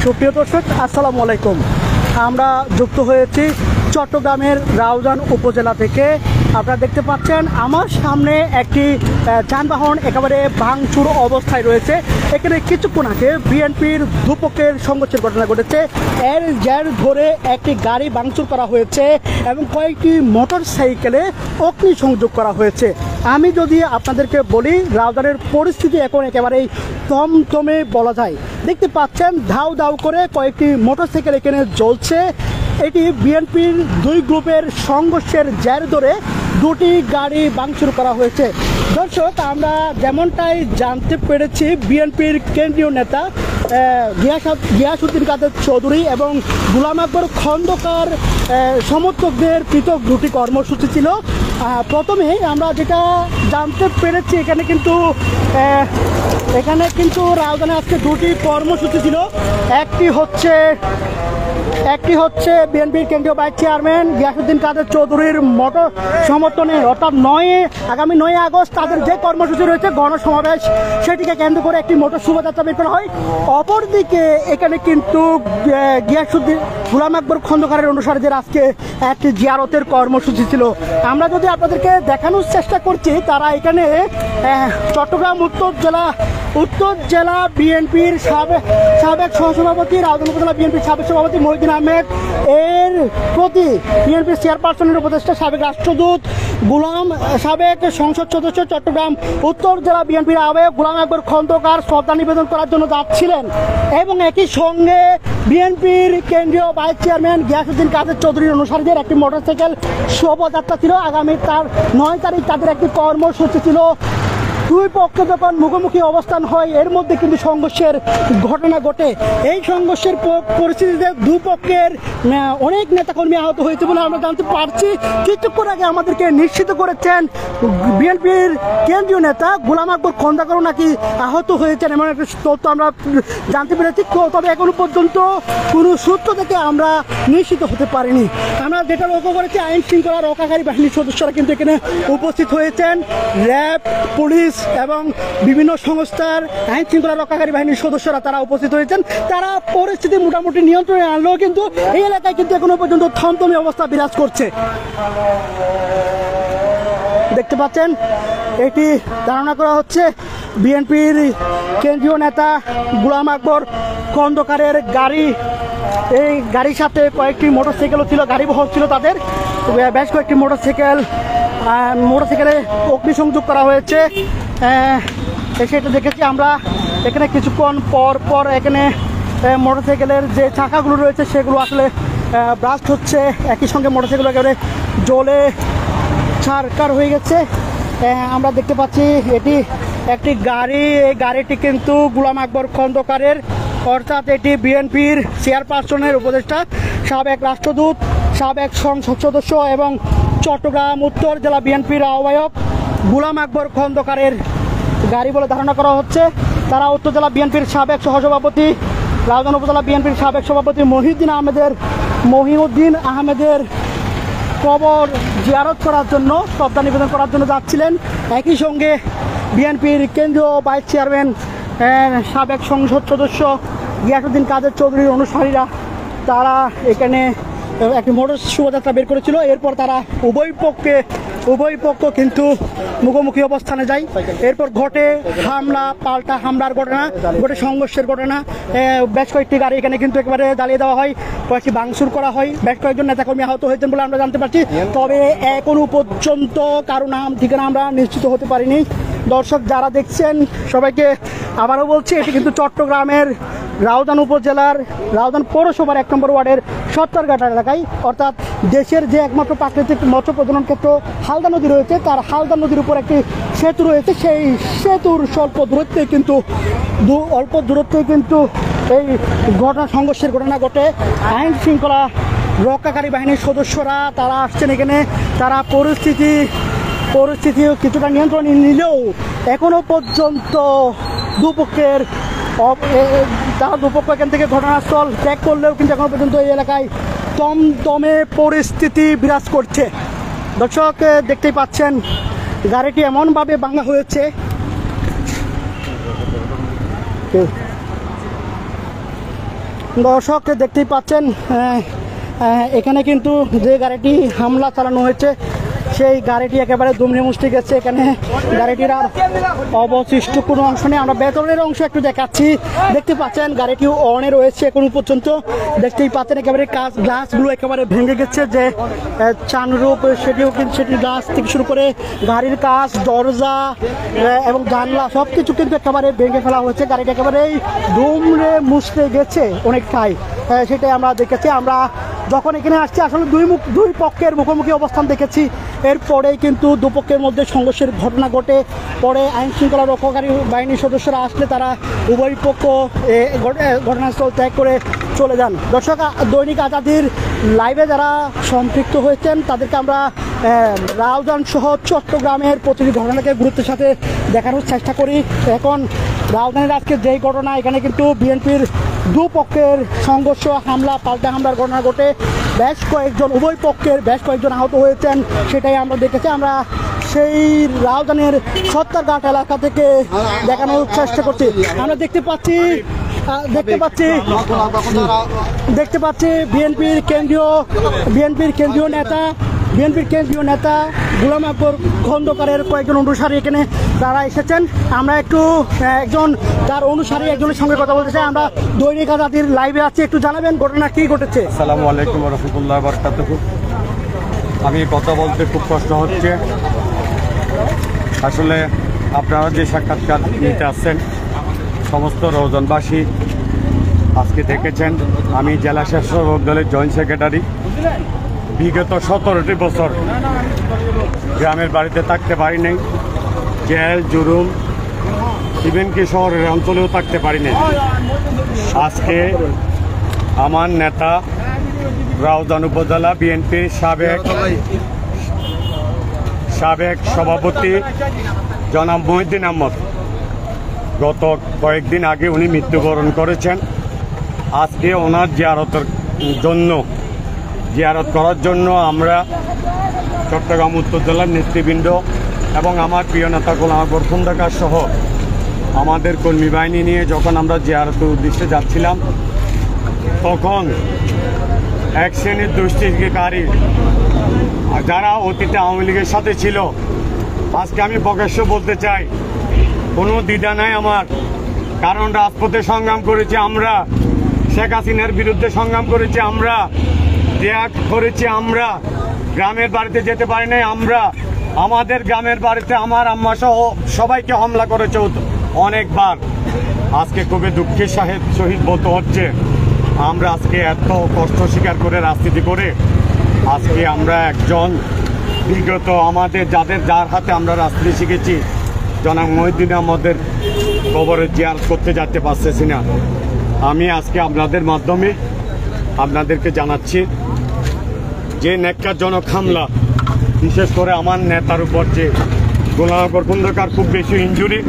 সুপ্রিয় দর্শক, আসসালামু আলাইকুম। আমরা যুক্ত হয়েছি চট্টগ্রামের রাউজান উপজেলা থেকে। আপনারা দেখতে পাচ্ছেন আমার সামনে একটি যানবাহন একেবারে ভাঙচুর অবস্থায় রয়েছে। এখানে কিছুক্ষণ আগে বিএনপির দুপক্ষের সংঘর্ষের ঘটনা ঘটেছে। এর জের ধরে একটি গাড়ি ভাঙচুর করা হয়েছে এবং কয়েকটি মোটর সাইকেলে অগ্নিসংযোগ করা হয়েছে। আমি যদি আপনাদেরকে বলি, রাউজানের পরিস্থিতি এখন একেবারেই থমথমে বলা যায়। দেখতে পাচ্ছেন ধাউ ধাউ করে কয়েকটি মোটরসাইকেল এখানে জ্বলছে। এটি বিএনপির দুই গ্রুপের সংঘর্ষের জের ধরে দুটি গাড়ি ভাঙচুর করা হয়েছে। দর্শক, আমরা যেমনটাই জানতে পেরেছি, বিএনপির কেন্দ্রীয় নেতা গিয়াসউদ্দিন কাদের চৌধুরী এবং গোলাম আকবর খন্দকার সমর্থকদের পৃথক দুটি কর্মসূচি ছিল। প্রথমে আমরা যেটা জানতে পেরেছি, এখানে কিন্তু রাউজানে আজকে দুটি কর্মসূচি ছিল। একটি হচ্ছে বিএনপির কেন্দ্রীয় ভাইস চেয়ারম্যান গিয়াসউদ্দিন কাদের চৌধুরীর মোটর সমর্থনে, অর্থাৎ আগামী 9 আগস্ট তাদের যে কর্মসূচি রয়েছে গণসমাবেশ, সেটিকে কেন্দ্র করে একটি মোটর শোভাযাত্রা বের করা হয়। অপরদিকে এখানে কিন্তু গিয়াসউদ্দিন গোলাম আকবর খন্দকারের অনুসারীদের আজকে একটি জিয়ারতের কর্মসূচি ছিল। আমরা যদি আপনাদেরকে দেখানোর চেষ্টা করছি, তারা এখানে চট্টগ্রাম উত্তর জেলা বিএনপির সাবেক সহসভাপতি, রাউজান উপজেলা বিএনপির সাবেক সভাপতি মহিউদ্দিন আহমেদ এর প্রতি বিএনপির চেয়ারপারসনের উপদেষ্টা সাবেক রাষ্ট্রদূত সাবেক সংসদ সদস্য চট্টগ্রাম উত্তর জেলা বিএনপির আহ্বায়ক গোলাম আকবর খন্দকার শ্রদ্ধা নিবেদন করার জন্য যাচ্ছিলেন এবং একই সঙ্গে বিএনপির কেন্দ্রীয় ভাইস চেয়ারম্যান গিয়াসউদ্দিন কাদের চৌধুরীর অনুসারীদের একটি মোটরসাইকেল শোভাযাত্রা ছিল। আগামী 9 তারিখ তাদের একটি কর্মসূচি ছিল। দুই পক্ষে যখন মুখোমুখি অবস্থান হয়, এর মধ্যে কিন্তু সংঘর্ষের ঘটনা ঘটে। এই সংঘর্ষের পরিস্থিতিতে দুই পক্ষের অনেক নেতাকর্মী আহত হয়েছে বলে আমরা জানতে পারছি। কিছুক্ষণ আগে আমাদেরকে নিশ্চিত করেছেন বিএনপির কেন্দ্রীয় নেতা গোলাম আকবর খন্দকারও নাকি আহত হয়েছেন, এমন একটা তথ্য আমরা জানতে পেরেছি। তবে এখনো পর্যন্ত কোনো সূত্র থেকে আমরা নিশ্চিত হতে পারিনি। আমরা যেটা লক্ষ্য করেছি, আইন শৃঙ্খলা রক্ষাকারী বাহিনীর সদস্যরা কিন্তু এখানে উপস্থিত হয়েছেন। র্যাব, পুলিশ এবং বিভিন্ন সংস্থার আইন শৃঙ্খলা রক্ষাকারী বাহিনীর সদস্যরা তারা উপস্থিত হয়েছেন। তারা পরিস্থিতি মোটামুটি নিয়ন্ত্রণে আনলেও কিন্তু এই এলাকায় কিন্তু এখনো পর্যন্ত থমথমে অবস্থা বিরাজ করছে। দেখতে পাচ্ছেন, এটি ধারণা করা হচ্ছে বিএনপির কেন্দ্রীয় নেতা গোলাম আকবর খন্দকারের গাড়ি। এই গাড়ির সাথে কয়েকটি মোটরসাইকেলও ছিল, গাড়ি বহর ছিল তাদের, বেশ কয়েকটি মোটরসাইকেলে অগ্নিসংযোগ করা হয়েছে। সেটা দেখেছি আমরা। এখানে কিছুক্ষণ পর এখানে মোটরসাইকেলের যে চাকাগুলো রয়েছে সেগুলো আসলে ব্লাস্ট হচ্ছে। একই সঙ্গে মোটরসাইকেল একেবারে জ্বলে ছারকার হয়ে গেছে। আমরা দেখতে পাচ্ছি এটি একটি গাড়ি। এই গাড়িটি কিন্তু গোলাম আকবর খন্দকারের, অর্থাৎ এটি বিএনপির চেয়ারপারসনের উপদেষ্টা সাবেক রাষ্ট্রদূত, সাবেক সংসদ সদস্য এবং চট্টগ্রাম উত্তর জেলা বিএনপির আহ্বায়ক গোলাম আকবর খন্দকারের গাড়ি বলে ধারণা করা হচ্ছে। তারা উত্তর জেলা বিএনপির সাবেক সহসভাপতি, রাউজান উপজেলা বিএনপির সাবেক সভাপতি মহিউদ্দিন আহমেদের কবর জিয়ারত করার জন্য, শ্রদ্ধা নিবেদন করার জন্য যাচ্ছিলেন। একই সঙ্গে বিএনপির কেন্দ্রীয় ভাইস চেয়ারম্যান সাবেক সংসদ সদস্য গিয়াসউদ্দিন কাদের চৌধুরীর অনুসারীরা তারা এখানে একটি মোটর শোভাযাত্রা বের করেছিল। এরপর তারা উভয় পক্ষ কিন্তু মুখোমুখি অবস্থানে যায়। এরপর ঘটে পাল্টা হামলার ঘটনা, ঘটে সংঘর্ষের ঘটনা। বেশ কয়েকটি গাড়ি এখানে কিন্তু একেবারে জ্বালিয়ে দেওয়া হয়, কয়েকটি ভাঙচুর করা হয়। বেশ কয়েকজন নেতাকর্মী আহত হয়েছেন বলে আমরা জানতে পারছি। তবে এখনো পর্যন্ত কারো নাম ঠিকানা আমরা নিশ্চিত হতে পারিনি। দর্শক যারা দেখছেন সবাইকে আবারও বলছি, এটি কিন্তু চট্টগ্রামের রাউজান উপজেলার রাউজান পৌরসভার 1 নম্বর ওয়ার্ডের সত্তরঘাটা এলাকায়, অর্থাৎ দেশের যে একমাত্র প্রাকৃতিক মৎস্য প্রজনন ক্ষেত্র হালদা নদী রয়েছে, তার হালদা নদীর উপর একটি সেতু রয়েছে। সেই সেতুর অল্প দূরত্বে কিন্তু এই সংঘর্ষের ঘটনা ঘটে। আইন শৃঙ্খলা রক্ষাকারী বাহিনীর সদস্যরা তারা আসছেন এখানে। তারা পরিস্থিতি কিছুটা নিয়ন্ত্রণে নিলেও এখনো পর্যন্ত দুপক্ষ এখান থেকে ঘটনাস্থল ত্যাগ করলেও কিন্তু এখনো পর্যন্ত এই এলাকায় দমদমে পরিস্থিতি বিরাজ করছে। দর্শক দেখতেই পাচ্ছেন গাড়িটি এমনভাবে ভাঙা হয়েছে, দর্শক দেখতেই পাচ্ছেন এখানে কিন্তু যে গাড়িটি হামলা চালানো হয়েছে সেই গাড়িটি একেবারে দুমড়ে মুচড়ে গেছে। এখানে গাড়িটির আর অবশিষ্ট কোনো অংশ নেই। আমরা ভেতরের অংশ একটু দেখাচ্ছি। দেখতে পাচ্ছেন গাড়িটি অনে রয়েছে এখন পর্যন্ত। দেখতেই পাচ্ছেন একেবারে গ্লাসগুলো একেবারে ভেঙে গেছে, যে চানরূপ সেটিও কিন্তু সেটি গ্লাস থেকে শুরু করে গাড়ির কাচ, দরজা এবং জানলা সব কিছু কিন্তু একেবারে ভেঙে ফেলা হয়েছে। গাড়িটা একেবারেই দুমড়ে মুচড়ে গেছে অনেকটাই, সেটাই আমরা দেখেছি। আমরা যখন এখানে আসছি আসলে দুই পক্ষের মুখোমুখি অবস্থান দেখেছি। এরপরেই কিন্তু দুপক্ষের মধ্যে সংঘর্ষের ঘটনা ঘটে। পরে আইন শৃঙ্খলা রক্ষাকারী বাহিনীর সদস্যরা আসলে তারা উভয় পক্ষ ঘটনাস্থল ত্যাগ করে চলে যান। দর্শক, দৈনিক আজাদির লাইভে যারা সম্পৃক্ত হয়েছেন তাদেরকে আমরা রাউজান সহ চট্টগ্রামের প্রতিটি ঘটনাকে গুরুত্বের সাথে দেখানোর চেষ্টা করি। এখন রাউজানের আজকে যেই ঘটনা, এখানে কিন্তু বিএনপির দুপক্ষের সংঘর্ষ, হামলা, পাল্টা হামলার ঘটনা ঘটে বেশ কয়েকজন, উভয় পক্ষের বেশ কয়েকজন আহত হয়েছেন, সেটাই আমরা দেখেছি। আমরা সেই রাউজানের সত্তরঘাট এলাকা থেকে দেখানোর চেষ্টা করছি। আমরা দেখতে পাচ্ছি বিএনপির কেন্দ্রীয় নেতা গোলাম আকবর খন্দকারের কয়েকজন অনুসারী এখানে তারা এসেছেন। আমরা একটু তার অনুসারী একজনের সঙ্গে কথা বলতে চাই। আমরা দৈনিক আজাদির লাইভে আছি, একটু জানাবেন ঘটনা কি ঘটেছে। আসসালামু আলাইকুম ওয়া রাহমাতুল্লাহি ওয়া বারাকাতুহু। আমি কথা বলতে খুব কষ্ট হচ্ছে। আসলে আপনারা যে সাক্ষাৎকার নিতে আসছেন, সমস্ত রওজানবাসী আজকে দেখেছেন আমি জেলা স্বেচ্ছাসেবক দলের জয়েন্ট সেক্রেটারি। বিগত 17টি বছর গ্রামের বাড়িতে থাকতে পারি নাই, জেল জুলুম ইভেন কি শহরের অঞ্চলেও থাকতে পারি নাই। আজকে আমার নেতা রাউজান উপজেলা বিএনপির সাবেক সভাপতি জনাব মহিউদ্দিন আহমদ গত কয়েকদিন আগে উনি মৃত্যুবরণ করেছেন। আজকে ওনার জিয়ারত করার জন্য আমরা চট্টগ্রাম উত্তর জেলার নেতৃবৃন্দ এবং আমার প্রিয় নেতা গোলাম আকবর খন্দকার সহ আমাদের কর্মী বাহিনী নিয়ে যখন আমরা জিয়ারতের উদ্দেশ্যে যাচ্ছিলাম, তখন এক শ্রেণীর দুষ্কৃতিকারী যারা অতীতে আওয়ামী লীগের সাথে ছিল, আজকে আমি প্রকাশ্য বলতে চাই, কোনো দ্বিধা নাই আমার, কারণ রাজপথে সংগ্রাম করেছি আমরা, শেখ হাসিনার বিরুদ্ধে সংগ্রাম করেছি আমরা, ত্যাগ করেছি আমরা, গ্রামের বাড়িতে যেতে পারি নাই আমরা, আমাদের গ্রামের বাড়িতে আমার আম্মা সহ সবাইকে হামলা করেছে অনেকবার। আজকে খুবই দুঃখের সহিত বলতে হচ্ছে, আমরা আজকে এত কষ্ট স্বীকার করে রাজনীতি করে আজকে আমরা একজন বিগত আমাদের যার হাতে আমরা রাজনীতি শিখেছি জনাব মহিউদ্দিন আহমদের কবরে জিয়ারত করতে যেতে পারতেছি না। আমি আজকে আপনাদের মাধ্যমে আপনাদেরকে জানাচ্ছি যে ন্যাক্কারজনক হামলা, বিশেষ করে আমার নেতার উপর যে গোলাম আকবর খন্দকার খুব বেশি ইনজুরি